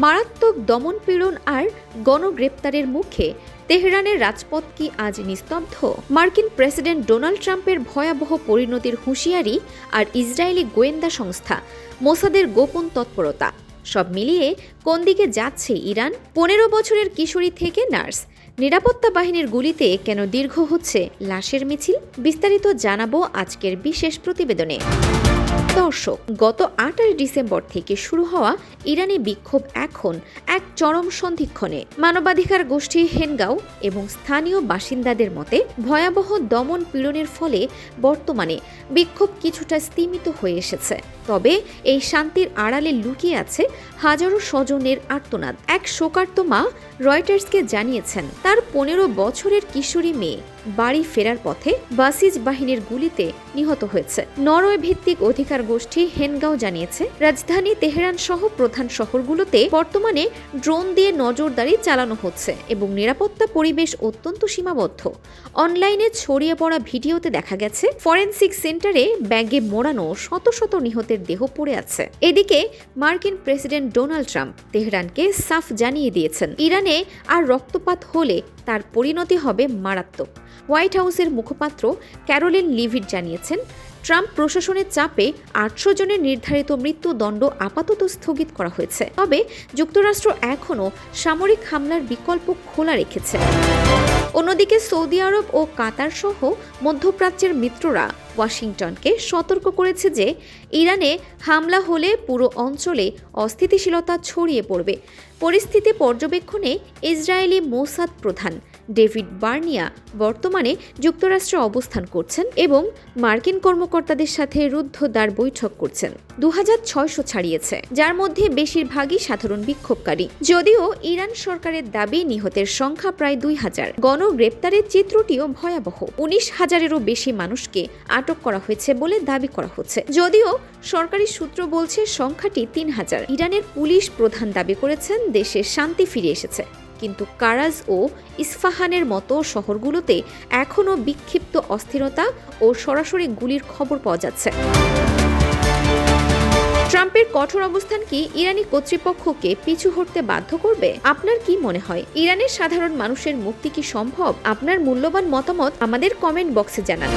মারাত্মক দমনপীড়ন আর গণগ্রেপ্তারের মুখে তেহরানের রাজপথ কি আজ নিস্তব্ধ? মার্কিন প্রেসিডেন্ট ডোনাল্ড ট্রাম্পের ভয়াবহ পরিণতির হুঁশিয়ারি আর ইসরায়েলি গোয়েন্দা সংস্থা মোসাদের গোপন তৎপরতা, সব মিলিয়ে কোন দিকে যাচ্ছে ইরান? 15 বছরের কিশোরী থেকে নার্স, নিরাপত্তা বাহিনীর গুলিতে কেন দীর্ঘ হচ্ছে লাশের মিছিল? বিস্তারিত জানাবো আজকের বিশেষ প্রতিবেদনে। দর্শক, গত 28 ডিসেম্বর থেকে শুরু হওয়া ইরানি বিক্ষোভ এখন এক চরম সন্ধিক্ষণে। মানবাধিকার গোষ্ঠী হেনগাও এবং স্থানীয় বাসিন্দাদের মতে ভয়াবহ দমন পীড়নের ফলে বর্তমানে বিক্ষোভ কিছুটা স্তিমিত হয়ে এসেছে। তবে এই শান্তির আড়ালে লুকিয়ে আছে হাজারো স্বজনের আর্তনাদ। এক শোকার্ত মা রয়টার্সকে জানিয়েছেন তার 15 বছরের কিশোরী মেয়ে বাড়ি ফেরার পথে বাসিজ বাহিনীর গুলিতে নিহত হয়েছে। নরওয়ে ভিত্তিক অধিকার গোষ্ঠী হেনগাও জানিয়েছে রাজধানী তেহরান সহ প্রধান শহরগুলোতে বর্তমানে ড্রোন দিয়ে নজরদারি চালানো হচ্ছে এবং নিরাপত্তা পরিবেশ অত্যন্ত সীমাবদ্ধ। অনলাইনে ছড়িয়ে পড়া ভিডিওতে দেখা গেছে ফরেনসিক সেন্টারে ব্যাগে মোড়ানো শত শত নিহতের দেহ পড়ে আছে। এদিকে মার্কিন প্রেসিডেন্ট ডোনাল্ড ট্রাম্প তেহরানকে সাফ জানিয়ে দিয়েছেন ইরানে আর রক্তপাত হলে তার পরিণতি হবে মারাত্মক। হোয়াইট হাউসের মুখপাত্র ক্যারোলিন লিভিট জানিয়েছেন ট্রাম্প প্রশাসনের চাপে 800 জনের নির্ধারিত মৃত্যুদণ্ড আপাতত স্থগিত করা হয়েছে। তবে যুক্তরাষ্ট্র এখনও সামরিক হামলার বিকল্প খোলা রেখেছে। অন্যদিকে সৌদি আরব ও কাতার সহ মধ্যপ্রাচ্যের মিত্ররা ওয়াশিংটনকে সতর্ক করেছে যে ইরানে হামলা হলে পুরো অঞ্চলে অস্থিতিশীলতা ছড়িয়ে পড়বে। পরিস্থিতি পর্যবেক্ষণে ইসরায়েলি মোসাদ প্রধান ডেভিড বার্নিয়া বর্তমানে যুক্তরাষ্ট্রে অবস্থান করছেন এবং মার্কিন কর্মকর্তাদের সাথে রুদ্ধদ্বার বৈঠক করছেন। 2600 ছাড়িয়েছে, যার মধ্যে বেশিরভাগই সাধারণ বিক্ষোভকারী। যদিও ইরান সরকারের দাবি নিহতের সংখ্যা প্রায় 2000। গণগ্রেপ্তারের চিত্রটিও ভয়াবহ। 19,000-এরও বেশি মানুষকে আটক করা হয়েছে বলে দাবি করা হচ্ছে, যদিও সরকারি সূত্র বলছে সংখ্যাটি 3000। ইরানের পুলিশ প্রধান দাবি করেছেন দেশে শান্তি ফিরে এসেছে, কিন্তু কারাজ ও ইস্ফাহানের মতো শহরগুলোতে এখনও বিক্ষিপ্ত অস্থিরতা ও সরাসরি গুলির খবর পাওয়া যাচ্ছে। ট্রাম্পের কঠোর অবস্থান কি ইরানি কর্তৃপক্ষকে পিছু হটতে বাধ্য করবে? আপনার কি মনে হয়, ইরানের সাধারণ মানুষের মুক্তি কি সম্ভব? আপনার মূল্যবান মতামত আমাদের কমেন্ট বক্সে জানান।